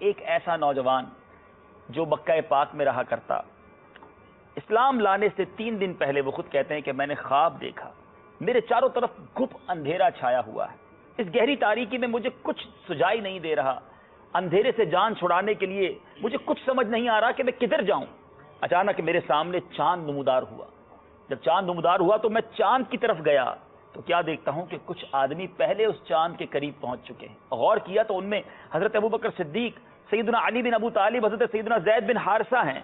ایک ایسا نوجوان جو مکہ پاک میں رہا کرتا، اسلام لانے سے 3 دن پہلے وہ خود کہتے ہیں کہ میں نے خواب دیکھا، میرے چاروں طرف گھپ اندھیرا چھایا ہوا ہے، اس گہری تاریکی میں مجھے کچھ سجائی نہیں دے رہا، اندھیرے سے جان چھڑانے کے لیے مجھے کچھ سمجھ نہیں آ رہا کہ میں کدھر جاؤں۔ اچانک میرے سامنے چاند نمودار ہوا، جب چاند نمودار ہوا تو میں چاند کی طرف گیا تو کیا دیکھتا ہوں کہ کچھ آدمی پہلے اس چاند کے قریب پہنچ چکے ہیں۔ غور کیا تو ان میں حضرت ابوبکر صدیق، سیدنا علی بن ابو طالب، حضرت سیدنا زید بن حارثہ ہیں۔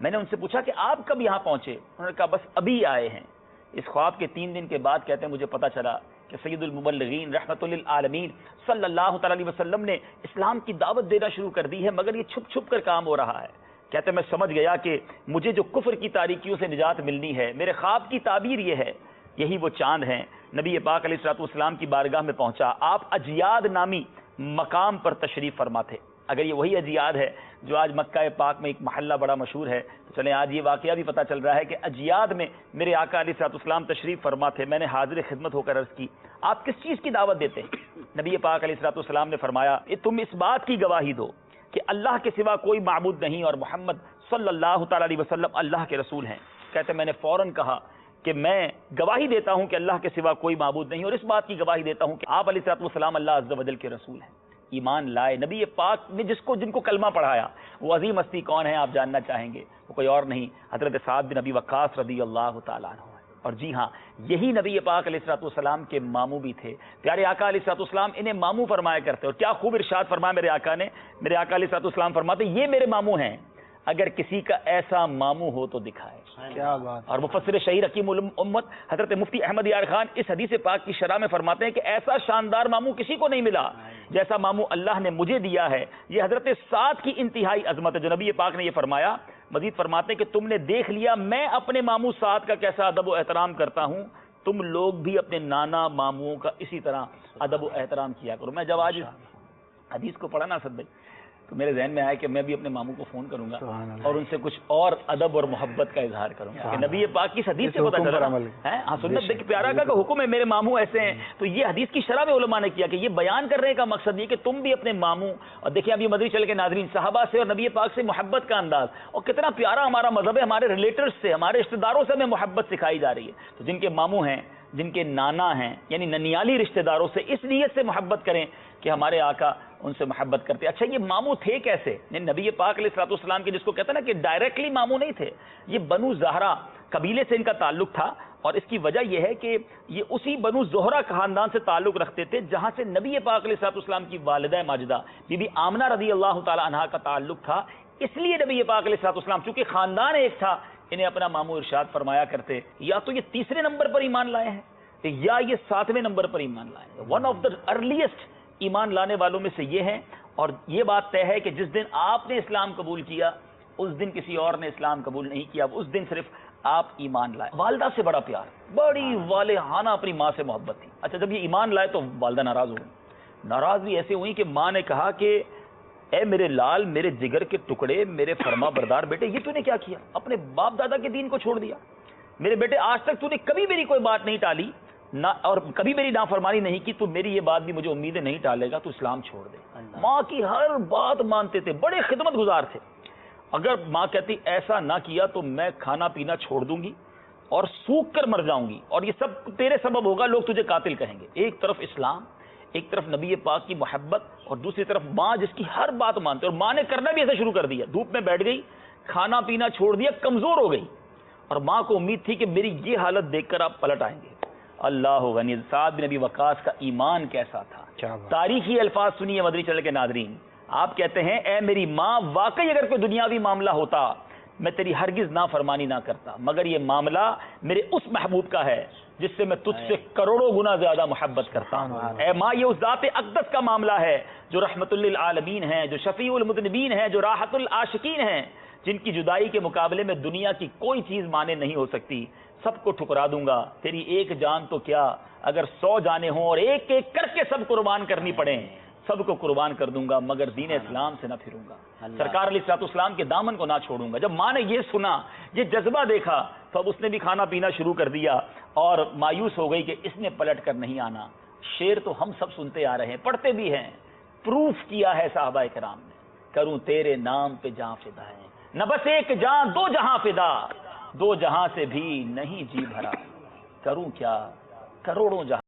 میں نے ان سے پوچھا کہ آپ کب یہاں پہنچے؟ انہوں نے کہا بس ابھی آئے ہیں۔ اس خواب کے 3 دن کے بعد کہتے ہیں مجھے پتا چلا کہ سید المبلغین رحمت للعالمین صلی اللہ تعالی علیہ وسلم نے اسلام کی دعوت دینا شروع کر دی ہے، مگر یہ چھپ چھپ کر کام ہو رہا ہے۔ کہتے ہیں میں سمجھ گیا کہ مجھے جو کفر کی تاریکیوں سے نجات ملنی ہے، میرے خواب کی تعبیر یہ ہے، یہی وہ چاند ہیں۔ نبی پاک علیہ الصلوۃ والسلام کی بارگاہ میں پہنچا، آپ اجیاد نامی مقام پر تشریف فرما تھے۔ اگر یہ وہی اجیاد ہے جو آج مکہ پاک میں ایک محلہ بڑا مشہور ہے، تو چلیں آج یہ واقعہ بھی پتہ چل رہا ہے کہ اجیاد میں میرے آقا علیہ الصلوۃ والسلام تشریف فرما تھے۔ میں نے حاضر خدمت ہو کر عرض کی آپ کس چیز کی دعوت دیتے ہیں؟ نبی پاک علیہ الصلوۃ والسلام نے فرمایا کہ تم اس بات کی گواہی دو کہ اللہ کے سوا کوئی معبود نہیں اور محمد صلی اللہ تعالی علیہ وسلم اللہ کے رسول ہیں۔ کہتے میں نے فوراً کہا کہ میں گواہی دیتا ہوں کہ اللہ کے سوا کوئی معبود نہیں، اور اس بات کی گواہی دیتا ہوں کہ آپ علیہ الصلوۃ والسلام اللہ عز و جل کے رسول ہیں۔ ایمان لائے۔ نبی پاک نے جن کو کلمہ پڑھایا وہ عظیم ہستی کون ہے آپ جاننا چاہیں گے؟ وہ کوئی اور نہیں، حضرت سعد بن ابی وقاص رضی اللہ تعالیٰ عنہ ہے۔ اور جی ہاں، یہی نبی پاک علیہ الصلوۃ والسلام کے ماموں بھی تھے۔ پیارے آقا علیہ الصلوۃ والسلام انہیں ماموں فرمایا کرتے، اور کیا خوب ارشاد فرمایا میرے آقا نے۔ میرے آقا علیہ الصلوۃ والسلام فرماتے یہ میرے ماموں ہیں، اگر کسی کا ایسا ماموں ہو تو دکھائے۔ کیا بات۔ اور مفسر شہیر حکیم الامت حضرت مفتی احمد یار خان اس حدیث پاک کی شرح میں فرماتے ہیں کہ ایسا شاندار ماموں کسی کو نہیں ملا جیسا ماموں اللہ نے مجھے دیا ہے۔ یہ حضرت سعد کی انتہائی عظمت ہے جو نبی پاک نے یہ فرمایا۔ مزید فرماتے ہیں کہ تم نے دیکھ لیا میں اپنے ماموں سعد کا کیسا ادب و احترام کرتا ہوں، تم لوگ بھی اپنے نانا ماموں کا اسی طرح ادب و احترام کیا کرو۔ میں جب آج حدیث کو پڑھا نا اسد بھائی، تو میرے ذہن میں آیا کہ میں بھی اپنے ماموں کو فون کروں گا اور ان سے کچھ اور ادب اور محبت کا اظہار کروں گا کہ نبی پاک کی حدیث سے پتہ چلا ہے ہاں سنت دیکھ پیارا کا حکم ہے میرے ماموں ایسے ہیں۔ تو یہ حدیث کی شرح میں علماء نے کیا کہ یہ بیان کرنے کا مقصد یہ کہ تم بھی اپنے ماموں، اور دیکھیں ابھی مدنی چل کے ناظرین صحابہ سے اور نبی پاک سے محبت کا انداز، اور کتنا پیارا ہمارا مذہب ہے، ہمارے ریلیٹرز سے، ہمارے رشتہ داروں سے ہمیں محبت سکھائی جا رہی ہے۔ تو جن کے ماموں ہیں، جن کے نانا ہیں، یعنی ننیالی رشتہ داروں سے اس نیت سے محبت کریں کہ ہمارے آقا ان سے محبت کرتے۔ اچھا یہ ماموں تھے کیسے؟ نبی پاک علیہ الصلوۃ والسلام کے جس کو کہتے ہیں نا کہ ڈائریکٹلی ماموں نہیں تھے، یہ بنو زہرا قبیلے سے ان کا تعلق تھا، اور اس کی وجہ یہ ہے کہ یہ اسی بنو زہرا خاندان سے تعلق رکھتے تھے جہاں سے نبی پاک علیہ الصلوۃ والسلام کی والدہ ماجدہ بی بی آمنہ رضی اللہ تعالی عنہا کا تعلق تھا۔ اس لیے نبی پاک علیہ الصلوۃ والسلام چونکہ خاندان ایک تھا انہیں اپنا ماموں ارشاد فرمایا کرتے۔ یا تو یہ تیسرے نمبر پر ایمان لائے ہیں یا یہ 7ویں نمبر پر ایمان لائے ہیں۔ ون آف دا ارلیسٹ ایمان لانے والوں میں سے یہ ہیں، اور یہ بات طے ہے کہ جس دن آپ نے اسلام قبول کیا اس دن کسی اور نے اسلام قبول نہیں کیا، اس دن صرف آپ ایمان لائے۔ والدہ سے بڑا پیار، بڑی والہانہ اپنی ماں سے محبت تھی۔ اچھا جب یہ ایمان لائے تو والدہ ناراض ہوئی، ناراض بھی ایسے ہوئی کہ ماں نے کہا کہ اے میرے لال، میرے جگر کے ٹکڑے، میرے فرما بردار بیٹے، یہ تو نے کیا کیا؟ اپنے باپ دادا کے دین کو چھوڑ دیا۔ میرے بیٹے آج تک تو نے کبھی میری کوئی بات نہیں ٹالی نہ، اور کبھی میری نافرمانی نہیں کی، تو میری یہ بات بھی مجھے امیدیں نہیں ٹالے گا، تو اسلام چھوڑ دے۔ ماں کی ہر بات مانتے تھے، بڑے خدمت گزار تھے۔ اگر ماں کہتی ایسا نہ کیا تو میں کھانا پینا چھوڑ دوں گی اور سوکھ کر مر جاؤں گی، اور یہ سب تیرے سبب ہوگا، لوگ تجھے قاتل کہیں گے۔ ایک طرف اسلام، ایک طرف نبی پاک کی محبت، اور دوسری طرف ماں جس کی ہر بات مانتے، اور ماں نے کرنا بھی ایسا شروع کر دیا، دھوپ میں بیٹھ گئی، کھانا پینا چھوڑ دیا، کمزور ہو گئی، اور ماں کو امید تھی کہ میری یہ حالت دیکھ کر آپ پلٹ آئیں گے۔ اللہ غنی، سعد بن ابی وقاص کا ایمان کیسا تھا! تاریخی الفاظ سنیے مدنی چینل کے ناظرین، آپ کہتے ہیں اے میری ماں، واقعی اگر کوئی دنیاوی معاملہ ہوتا میں تیری ہرگز نافرمانی نہ کرتا، مگر یہ معاملہ میرے اس محبوب کا ہے جس سے میں تجھ سے کروڑوں گنا زیادہ محبت کرتا ہوں۔ اے ماں، یہ اس ذات اقدس کا معاملہ ہے جو رحمت للعالمین ہیں، جو شفیع المذنبین ہیں، جو راحت العاشقین ہیں، جن کی جدائی کے مقابلے میں دنیا کی کوئی چیز مانے نہیں ہو سکتی۔ سب کو ٹھکرا دوں گا، تیری ایک جان تو کیا اگر 100 جانیں ہوں اور ایک ایک کر کے سب قربان کرنی پڑیں، سب کو قربان کر دوں گا، مگر دین اسلام سے نہ پھروں گا، سرکار علیہ الصلوۃ والسلام کے دامن کو نہ چھوڑوں گا۔ جب ماں نے یہ سنا، یہ جذبہ دیکھا، تو اب اس نے بھی کھانا پینا شروع کر دیا اور مایوس ہو گئی کہ اس نے پلٹ کر نہیں آنا۔ شعر تو ہم سب سنتے آ رہے ہیں، پڑھتے بھی ہیں، پروف کیا ہے صحابہ کرام نے کروں تیرے نام پہ جاں فدا ہے، نہ بس ایک جان دو جہاں فدا، دو جہاں سے بھی نہیں جی بھرا، کروں کیا کروڑوں جہاں